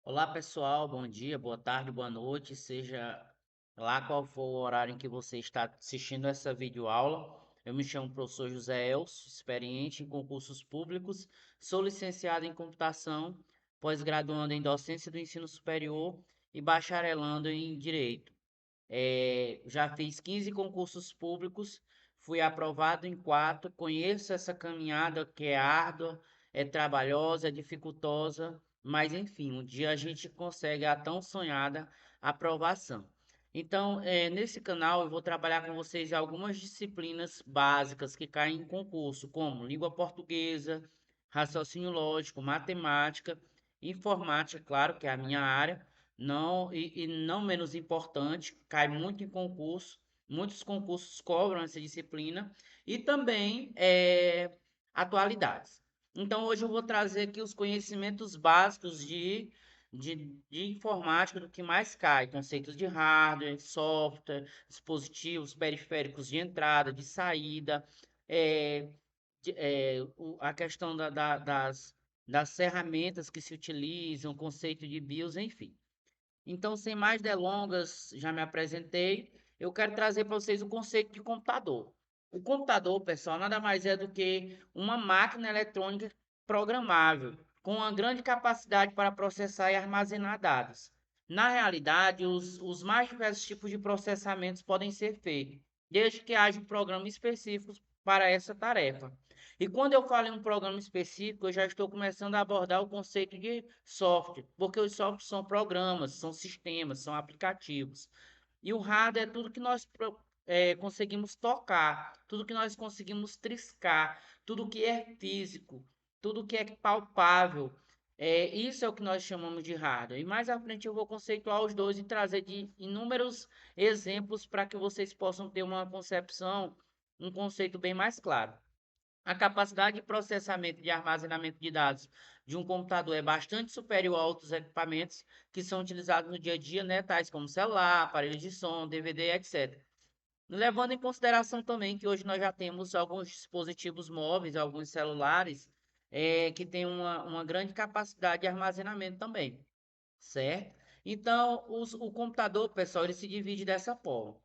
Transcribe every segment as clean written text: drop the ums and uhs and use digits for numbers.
Olá pessoal, bom dia, boa tarde, boa noite, seja lá qual for o horário em que você está assistindo essa videoaula. Eu me chamo professor José Elcio, experiente em concursos públicos, sou licenciado em computação, pós-graduando em docência do ensino superior e bacharelando em direito. Já fiz 15 concursos públicos, fui aprovado em 4. Conheço essa caminhada que é árdua, é trabalhosa, é dificultosa, mas enfim, um dia a gente consegue a tão sonhada aprovação. Então, nesse canal eu vou trabalhar com vocês algumas disciplinas básicas que caem em concurso, como língua portuguesa, raciocínio lógico, matemática, informática, claro, que é a minha área, não menos importante, cai muito em concurso, muitos concursos cobram essa disciplina e também atualidades. Então hoje eu vou trazer aqui os conhecimentos básicos de informática do que mais cai, conceitos de hardware, software, dispositivos, periféricos de entrada, de saída, é, a questão das ferramentas que se utilizam, conceito de BIOS, enfim. Então, sem mais delongas, já me apresentei. Eu quero trazer para vocês o conceito de computador. O computador, pessoal, nada mais é do que uma máquina eletrônica programável, com uma grande capacidade para processar e armazenar dados. Na realidade, os mais diversos tipos de processamentos podem ser feitos, desde que haja um programa específico para essa tarefa. E quando eu falo em um programa específico, eu já estou começando a abordar o conceito de software, porque os softwares são programas, são sistemas, são aplicativos. E o hardware é tudo que nós conseguimos tocar, tudo que nós conseguimos triscar, tudo que é físico, tudo que é palpável. Isso é o que nós chamamos de hardware. E mais à frente eu vou conceituar os dois e trazer de inúmeros exemplos para que vocês possam ter uma concepção, um conceito bem mais claro. A capacidade de processamento e de armazenamento de dados de um computador é bastante superior a outros equipamentos que são utilizados no dia a dia, né, tais como celular, aparelhos de som, DVD, etc. Levando em consideração também que hoje nós já temos alguns dispositivos móveis, alguns celulares, que têm uma grande capacidade de armazenamento também, certo? Então, o computador, pessoal, ele se divide dessa forma.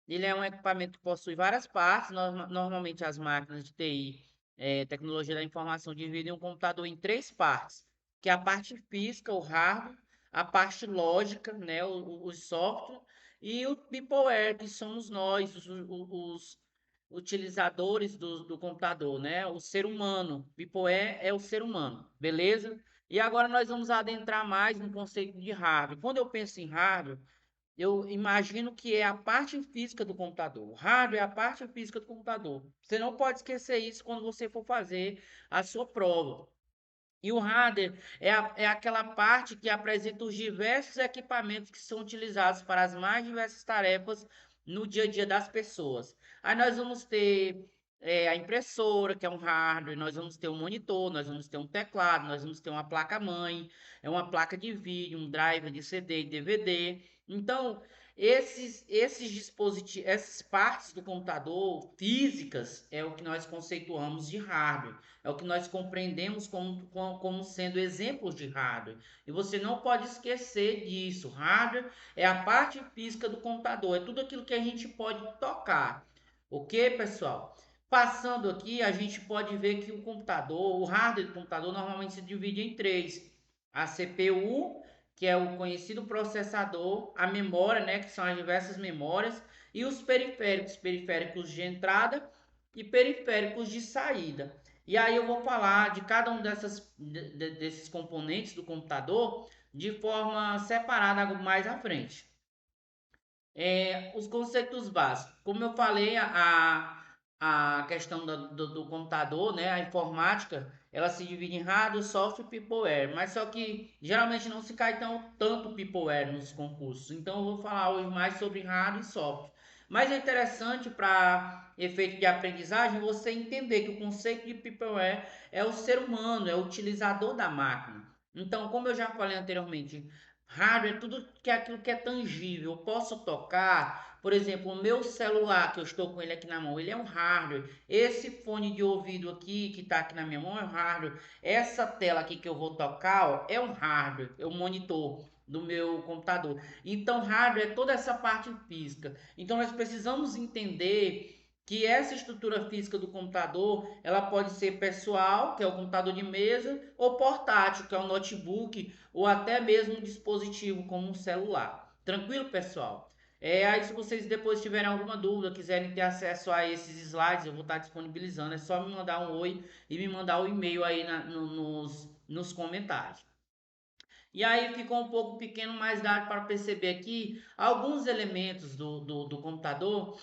Ele é um equipamento que possui várias partes, normalmente as máquinas de TI, tecnologia da informação, dividem um computador em três partes, que é a parte física, o hardware, a parte lógica, né, os software, e o peopleware, que somos nós, os utilizadores do computador, né, o ser humano. Peopleware é o ser humano, beleza? E agora nós vamos adentrar mais no conceito de hardware. Quando eu penso em hardware, eu imagino que é a parte física do computador. O hardware é a parte física do computador. Você não pode esquecer isso quando você for fazer a sua prova. E o hardware é aquela parte que apresenta os diversos equipamentos que são utilizados para as mais diversas tarefas no dia a dia das pessoas. Aí nós vamos ter a impressora, que é um hardware, nós vamos ter um monitor, nós vamos ter um teclado, nós vamos ter uma placa-mãe, é uma placa de vídeo, um driver de CD e DVD. Então, esses dispositivos, essas partes do computador físicas é o que nós conceituamos de hardware. É o que nós compreendemos como sendo exemplos de hardware. E você não pode esquecer disso. Hardware é a parte física do computador, é tudo aquilo que a gente pode tocar. Ok, pessoal? Passando aqui, a gente pode ver que o computador, o hardware do computador, normalmente se divide em três: a CPU, que é o conhecido processador, a memória, né, que são as diversas memórias, e os periféricos, periféricos de entrada e periféricos de saída. E aí eu vou falar de cada um desses componentes do computador de forma separada mais à frente. Os conceitos básicos. Como eu falei, a questão do computador, né, a informática, ela se divide em hardware, software e peopleware. Mas só que geralmente não se cai tanto peopleware nos concursos. Então eu vou falar hoje mais sobre hardware e software. Mas é interessante para efeito de aprendizagem você entender que o conceito de peopleware é o ser humano, é o utilizador da máquina. Então, como eu já falei anteriormente, Hardware é tudo que é aquilo que é tangível. Eu posso tocar, por exemplo, o meu celular, que eu estou com ele aqui na mão, ele é um hardware. Esse fone de ouvido aqui, que está aqui na minha mão, é um hardware. Essa tela aqui que eu vou tocar, ó, é um hardware, é um monitor do meu computador. Então, hardware é toda essa parte física. Então, nós precisamos entender que essa estrutura física do computador, ela pode ser pessoal, que é o computador de mesa, ou portátil, que é o notebook, ou até mesmo um dispositivo como um celular. Tranquilo, pessoal? Aí se vocês depois tiverem alguma dúvida, quiserem ter acesso a esses slides, eu vou estar disponibilizando. É só me mandar um oi e me mandar o e-mail aí nos comentários. E aí ficou um pouco pequeno, mas dá para perceber aqui alguns elementos do computador.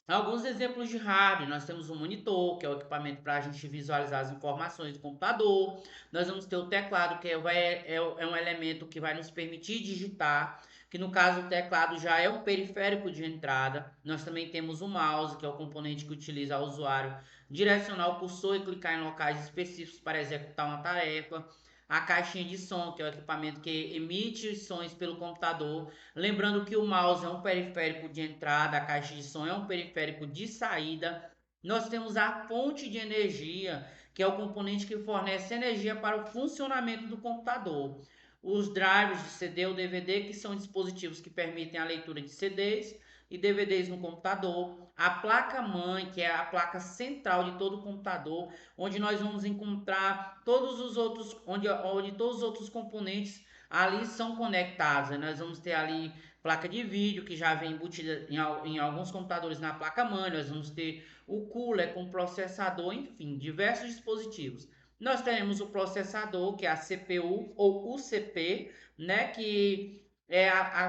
Alguns exemplos de hardware, nós temos o monitor, que é o equipamento para a gente visualizar as informações do computador. Nós vamos ter o teclado, que é um elemento que vai nos permitir digitar, que no caso o teclado já é um periférico de entrada. Nós também temos o mouse, que é o componente que utiliza o usuário direcionar o cursor e clicar em locais específicos para executar uma tarefa. A caixinha de som, que é o equipamento que emite os sons pelo computador. Lembrando que o mouse é um periférico de entrada, a caixa de som é um periférico de saída. Nós temos a fonte de energia, que é o componente que fornece energia para o funcionamento do computador. Os drivers de CD ou DVD, que são dispositivos que permitem a leitura de CDs e DVDs no computador. A placa-mãe, que é a placa central de todo o computador, onde nós vamos encontrar todos os outros, onde todos os outros componentes ali são conectados. Né? Nós vamos ter ali placa de vídeo que já vem embutida em alguns computadores na placa-mãe. Nós vamos ter o cooler com processador, enfim, diversos dispositivos. Nós teremos o processador, que é a CPU ou UCP, né, que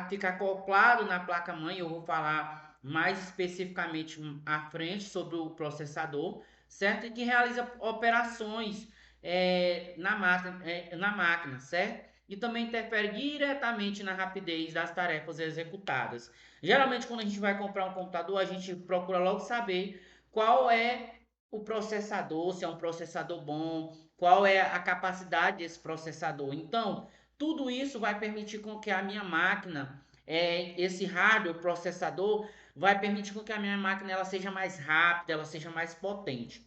fica acoplado na placa-mãe. Eu vou falar mais especificamente à frente sobre o processador, certo? E que realiza operações na máquina, certo? E também interfere diretamente na rapidez das tarefas executadas. Geralmente, quando a gente vai comprar um computador, a gente procura logo saber qual é o processador, se é um processador bom, qual é a capacidade desse processador. Então, tudo isso vai permitir com que a minha máquina, esse hardware, processador, vai permitir com que a minha máquina ela seja mais rápida, ela seja mais potente.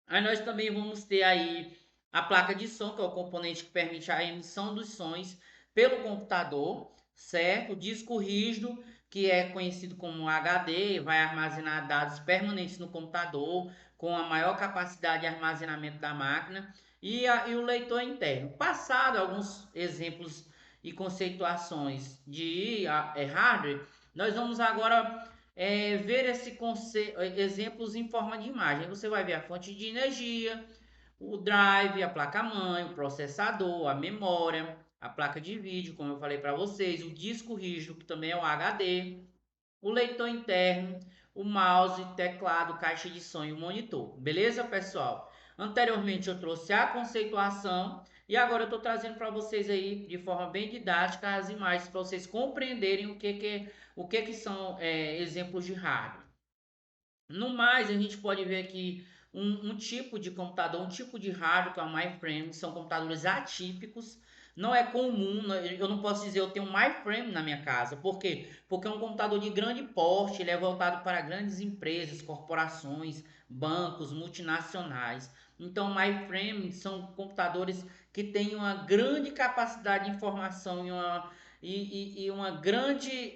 Aí nós também vamos ter aí a placa de som, que é o componente que permite a emissão dos sons pelo computador, certo? O disco rígido, que é conhecido como HD, vai armazenar dados permanentes no computador, com a maior capacidade de armazenamento da máquina, e o leitor interno. Passado alguns exemplos e conceituações de hardware, nós vamos agora ver exemplos em forma de imagem. Você vai ver a fonte de energia, o drive, a placa-mãe, o processador, a memória, a placa de vídeo, como eu falei para vocês, o disco rígido, que também é o HD, o leitor interno, o mouse, teclado, caixa de som e o monitor. Beleza, pessoal? Anteriormente eu trouxe a conceituação e agora eu estou trazendo para vocês aí de forma bem didática as imagens para vocês compreenderem o que são exemplos de hardware. No mais, a gente pode ver aqui um tipo de computador, um tipo de hardware que é o MyFrame, são computadores atípicos. Não é comum, eu não posso dizer eu tenho um MyFrame na minha casa. Por quê? Porque é um computador de grande porte, ele é voltado para grandes empresas, corporações, bancos, multinacionais. Então, MyFrame são computadores que têm uma grande capacidade de informação e uma grande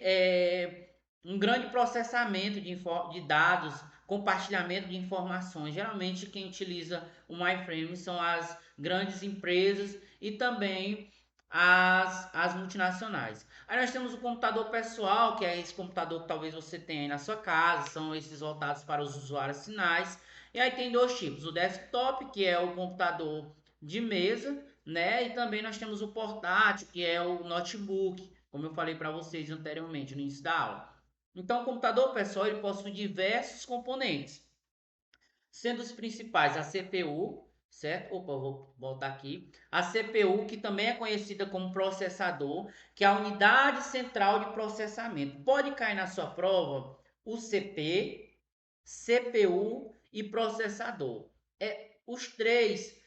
um grande processamento de dados, compartilhamento de informações. Geralmente quem utiliza o MyFrame são as grandes empresas e também as multinacionais. Aí nós temos o computador pessoal, que é esse computador que talvez você tenha aí na sua casa, são esses voltados para os usuários finais. E aí tem dois tipos, o desktop, que é o computador de mesa, né? E também nós temos o portátil, que é o notebook, como eu falei para vocês anteriormente no início da aula. Então, o computador pessoal ele possui diversos componentes, sendo os principais a CPU, certo? Opa, eu vou voltar aqui. A CPU, que também é conhecida como processador, que é a unidade central de processamento. Pode cair na sua prova o CP, CPU e processador. Os três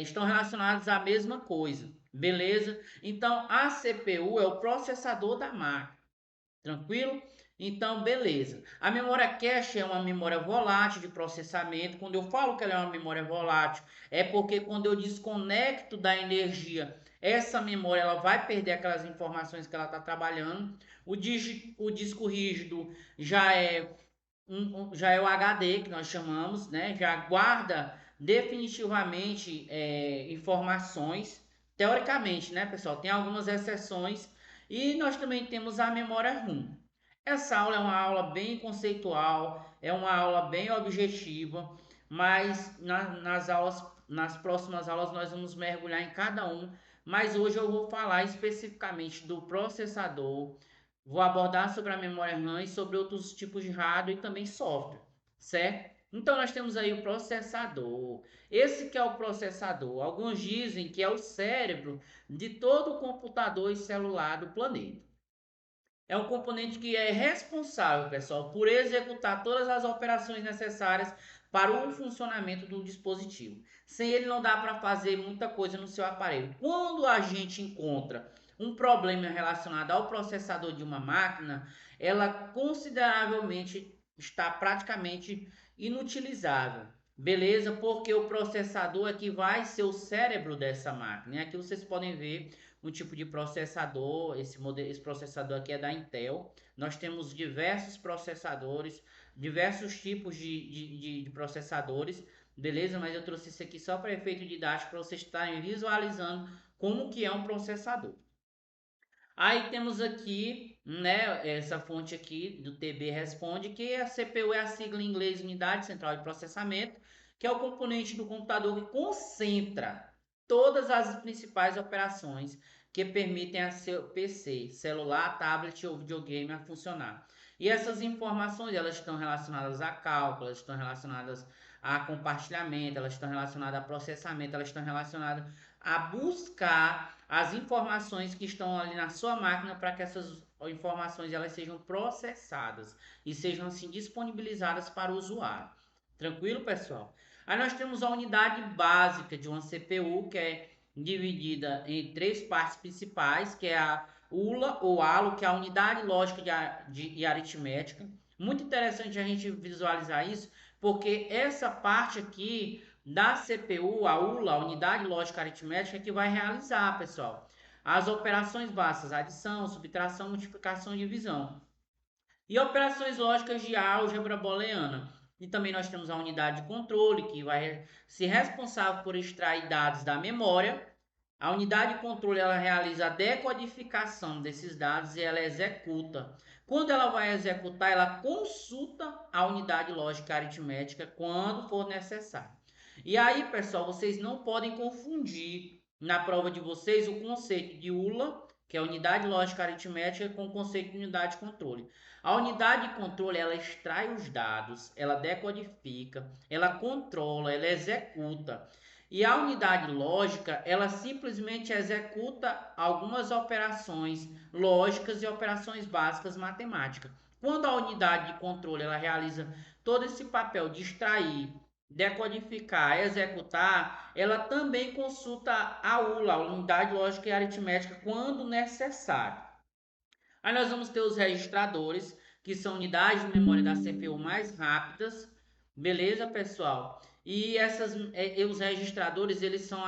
estão relacionados à mesma coisa, Beleza? Então, a CPU é o processador da máquina. Tranquilo? Então, beleza. A memória cache é uma memória volátil de processamento. Quando eu falo que ela é uma memória volátil, é porque quando eu desconecto da energia, essa memória ela vai perder aquelas informações que ela está trabalhando. O disco rígido já é já é o HD que nós chamamos, né? Já guarda definitivamente informações, teoricamente, né, pessoal? Tem algumas exceções e nós também temos a memória RAM. Essa aula é uma aula bem conceitual, é uma aula bem objetiva, mas nas próximas aulas nós vamos mergulhar em cada um. Mas hoje eu vou falar especificamente do processador, vou abordar sobre a memória RAM e sobre outros tipos de hardware e também software, certo? Então nós temos aí o processador. Esse que é o processador. Alguns dizem que é o cérebro de todo o computador e celular do planeta. É um componente que é responsável, pessoal, por executar todas as operações necessárias para o funcionamento do dispositivo. Sem ele não dá para fazer muita coisa no seu aparelho. Quando a gente encontra um problema relacionado ao processador de uma máquina, ela consideravelmente está praticamente inutilizável. Beleza? Porque o processador é que vai ser o cérebro dessa máquina. E aqui vocês podem ver um tipo de processador. Esse processador aqui é da Intel. Nós temos diversos processadores, diversos tipos de processadores, beleza? Mas eu trouxe isso aqui só para efeito didático, para vocês estarem visualizando como que é um processador. Aí temos aqui, né, essa fonte aqui do TB Responde, que a CPU é a sigla em inglês Unidade Central de Processamento, que é o componente do computador que concentra todas as principais operações que permitem a seu PC, celular, tablet ou videogame a funcionar. E essas informações, elas estão relacionadas a cálculo, elas estão relacionadas a compartilhamento, elas estão relacionadas a processamento, elas estão relacionadas a buscar as informações que estão ali na sua máquina para que essas informações elas sejam processadas e sejam assim disponibilizadas para o usuário. Tranquilo, pessoal? Aí nós temos a unidade básica de uma CPU, que é dividida em três partes principais, que é a ULA ou ALO, que é a unidade lógica e aritmética. Muito interessante a gente visualizar isso, porque essa parte aqui da CPU, a ULA, a unidade lógica aritmética, que vai realizar, pessoal, as operações básicas, adição, subtração, multiplicação e divisão. E operações lógicas de álgebra booleana. E também nós temos a unidade de controle, que vai ser responsável por extrair dados da memória. A unidade de controle ela realiza a decodificação desses dados e ela executa. Quando ela vai executar, ela consulta a unidade lógica aritmética quando for necessário. E aí, pessoal, vocês não podem confundir na prova de vocês o conceito de ULA, que é unidade lógica aritmética, com o conceito de unidade de controle. A unidade de controle, ela extrai os dados, ela decodifica, ela controla, ela executa. E a unidade lógica, ela simplesmente executa algumas operações lógicas e operações básicas matemáticas. Quando a unidade de controle ela realiza todo esse papel de extrair, decodificar, executar, ela também consulta a ULA, a unidade lógica e aritmética, quando necessário. Aí nós vamos ter os registradores, que são unidades de memória da CPU mais rápidas, beleza, pessoal? E os registradores, eles são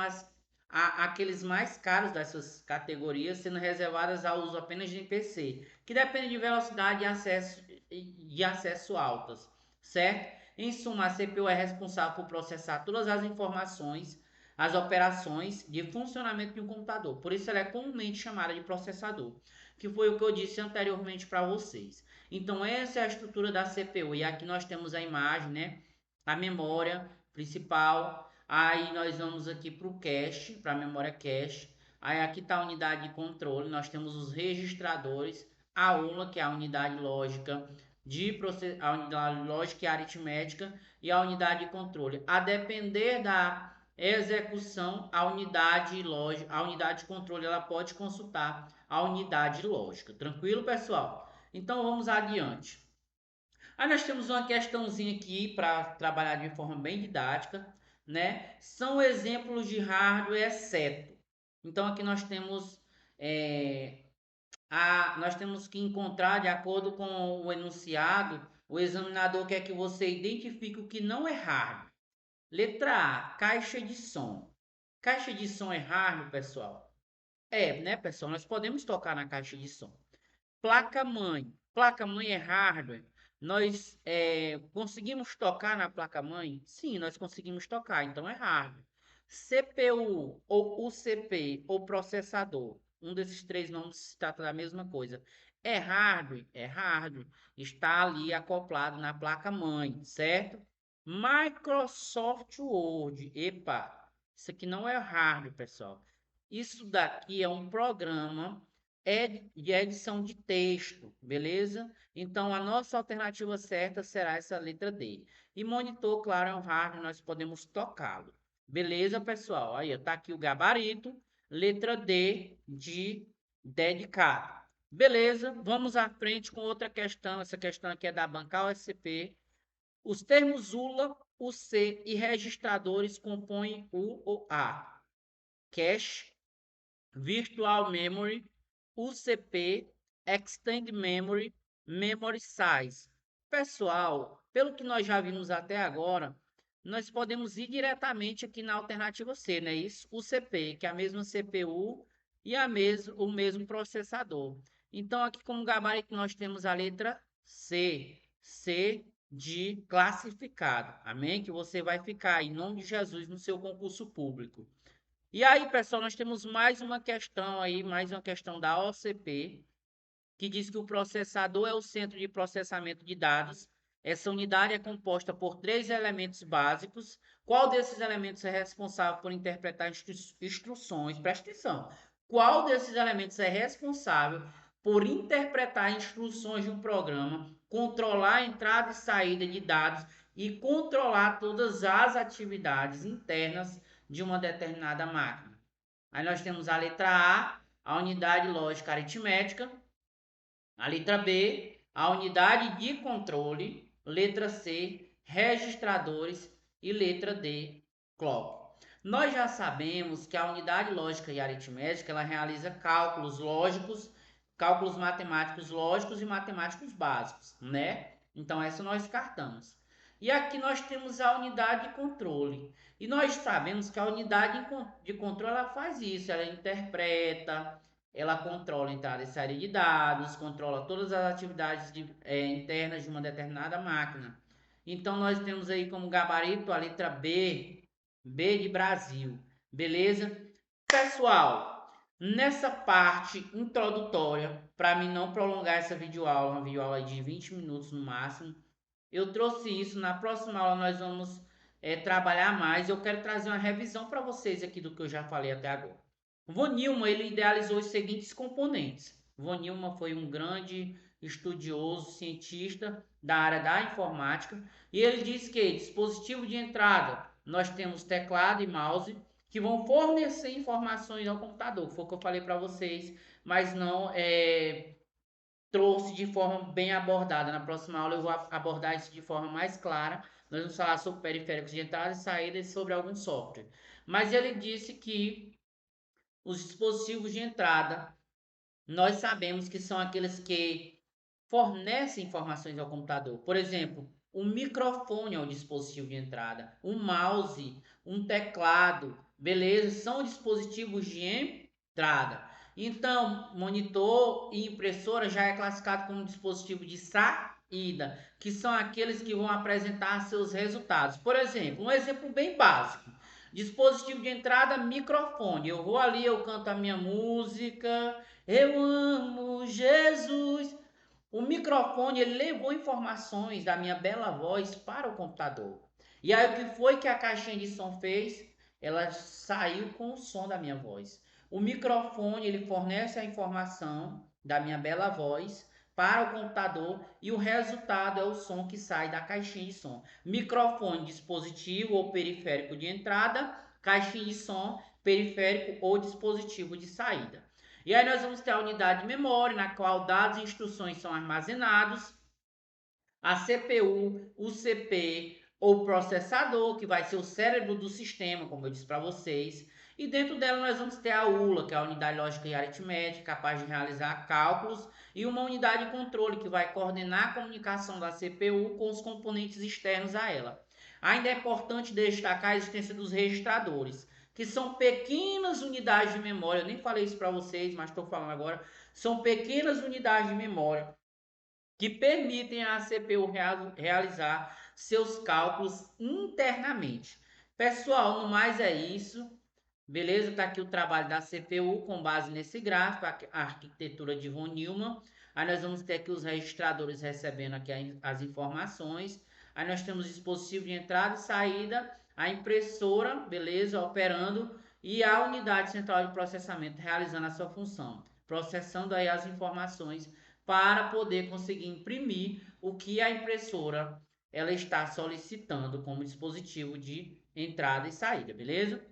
aqueles mais caros dessas categorias, sendo reservadas ao uso apenas de PC, que depende de velocidade de acesso altas, certo? Em suma, a CPU é responsável por processar todas as informações, as operações de funcionamento de um computador. Por isso ela é comumente chamada de processador, que foi o que eu disse anteriormente para vocês. Então essa é a estrutura da CPU, e aqui nós temos a imagem, né? A memória principal. Aí nós vamos aqui para o cache, para a memória cache. Aí aqui está a unidade de controle, nós temos os registradores, a ULA, que é a unidade lógica a unidade lógica e aritmética, e a unidade de controle. A depender da execução, a unidade de controle ela pode consultar a unidade lógica. Tranquilo, pessoal? Então vamos adiante. Aí nós temos uma questãozinha aqui para trabalhar de forma bem didática, né? São exemplos de hardware exceto. Então aqui nós temos nós temos que encontrar, de acordo com o enunciado, o examinador quer que você identifique o que não é hardware. Letra A, caixa de som. Caixa de som é hardware, pessoal? É, né, pessoal? Nós podemos tocar na caixa de som. Placa-mãe. Placa-mãe é hardware. Nós conseguimos tocar na placa-mãe? Sim, nós conseguimos tocar, então é hardware. CPU ou UCP ou processador. Um desses três nomes se trata da mesma coisa. É hardware? É hardware. Está ali acoplado na placa-mãe, certo? Microsoft Word. Epa, isso aqui não é hardware, pessoal. Isso daqui é um programa de edição de texto, beleza? Então, a nossa alternativa certa será essa letra D. E monitor, claro, é um hardware, nós podemos tocá-lo. Beleza, pessoal? Aí, tá aqui o gabarito, letra D de dedicado. Beleza, vamos à frente com outra questão. Essa questão aqui é da banca OSCP. Os termos ULA, UC e registradores compõem o ou a cache, virtual memory, UCP, Extend Memory, Memory Size. Pessoal, pelo que nós já vimos até agora, nós podemos ir diretamente aqui na alternativa C, né? Isso, UCP, que é a mesma CPU e o mesmo processador. Então, aqui como gabarito, nós temos a letra C. C de classificado. Amém? Que você vai ficar, em nome de Jesus, no seu concurso público. E aí, pessoal, nós temos mais uma questão aí, mais uma questão da OCP, que diz que o processador é o centro de processamento de dados. Essa unidade é composta por três elementos básicos. Qual desses elementos é responsável por interpretar instruções? Presta atenção. Qual desses elementos é responsável por interpretar instruções de um programa, controlar a entrada e saída de dados e controlar todas as atividades internas de uma determinada máquina? Aí nós temos a letra A unidade lógica aritmética. A letra B, a unidade de controle. Letra C, registradores. E letra D, clock. Nós já sabemos que a unidade lógica e aritmética ela realiza cálculos lógicos, cálculos matemáticos lógicos e matemáticos básicos, né? Então essa nós descartamos. E aqui nós temos a unidade de controle. E nós sabemos que a unidade de controle ela faz isso, ela interpreta, ela controla a entrada e saída de dados, controla todas as atividades internas de uma determinada máquina. Então, nós temos aí como gabarito a letra B, B de Brasil. Beleza? Pessoal, nessa parte introdutória, para mim não prolongar essa videoaula, uma videoaula de 20 minutos no máximo, eu trouxe isso. Na próxima aula nós vamos trabalhar mais. Eu quero trazer uma revisão para vocês aqui do que eu já falei até agora. Von Neumann ele idealizou os seguintes componentes. Von Neumann foi um grande estudioso, cientista da área da informática, e ele diz que dispositivo de entrada, nós temos teclado e mouse, que vão fornecer informações ao computador, foi o que eu falei para vocês, mas não trouxe de forma bem abordada. Na próxima aula eu vou abordar isso de forma mais clara. Nós vamos falar sobre periféricos de entrada e saída e sobre algum software. Mas ele disse que os dispositivos de entrada, nós sabemos que são aqueles que fornecem informações ao computador. Por exemplo, um microfone é um dispositivo de entrada, um mouse, um teclado, beleza? São dispositivos de entrada. Então, monitor e impressora já é classificado como dispositivo de saída, que são aqueles que vão apresentar seus resultados. Por exemplo, um exemplo bem básico. Dispositivo de entrada, microfone. Eu vou ali, eu canto a minha música. Eu amo Jesus. O microfone ele levou informações da minha bela voz para o computador. E aí o que foi que a caixinha de som fez? Ela saiu com o som da minha voz. O microfone ele fornece a informação da minha bela voz para o computador e o resultado é o som que sai da caixinha de som. Microfone, dispositivo ou periférico de entrada, caixinha de som, periférico ou dispositivo de saída. E aí nós vamos ter a unidade de memória, na qual dados e instruções são armazenados, a CPU, o CP ou processador, que vai ser o cérebro do sistema, como eu disse para vocês, E dentro dela nós vamos ter a ULA, que é a unidade lógica e aritmética, capaz de realizar cálculos, e uma unidade de controle, que vai coordenar a comunicação da CPU com os componentes externos a ela. Ainda é importante destacar a existência dos registradores, que são pequenas unidades de memória. Eu nem falei isso para vocês, mas estou falando agora. São pequenas unidades de memória que permitem à CPU realizar seus cálculos internamente. Pessoal, no mais é isso. Beleza? Está aqui o trabalho da CPU com base nesse gráfico, a arquitetura de von Neumann. Aí nós vamos ter aqui os registradores recebendo aqui as informações. Aí nós temos o dispositivo de entrada e saída, a impressora, beleza, operando, e a unidade central de processamento realizando a sua função, processando aí as informações para poder conseguir imprimir o que a impressora ela está solicitando como dispositivo de entrada e saída, beleza?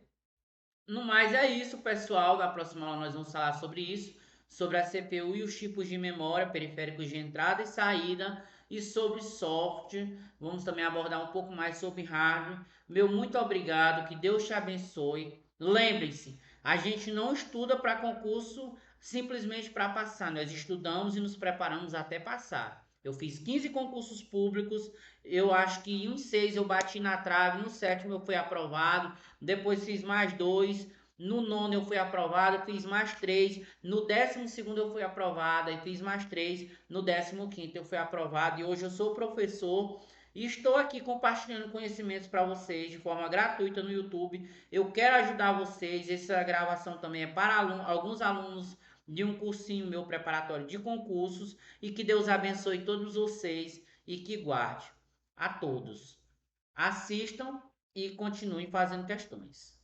No mais é isso, pessoal. Na próxima aula nós vamos falar sobre isso, sobre a CPU e os tipos de memória, periféricos de entrada e saída, e sobre software. Vamos também abordar um pouco mais sobre hardware. Meu muito obrigado, que Deus te abençoe. Lembrem-se, a gente não estuda para concurso simplesmente para passar, nós estudamos e nos preparamos até passar. Eu fiz 15 concursos públicos, eu acho que em uns 6 eu bati na trave, no sétimo eu fui aprovado, depois fiz mais 2, no nono eu fui aprovado, fiz mais 3, no 12º eu fui aprovado, e fiz mais 3, no 15º eu fui aprovado, e hoje eu sou professor e estou aqui compartilhando conhecimentos para vocês de forma gratuita no YouTube. Eu quero ajudar vocês, essa gravação também é para alguns alunos de um cursinho meu preparatório de concursos, e que Deus abençoe todos vocês e que guarde a todos. Assistam e continuem fazendo questões.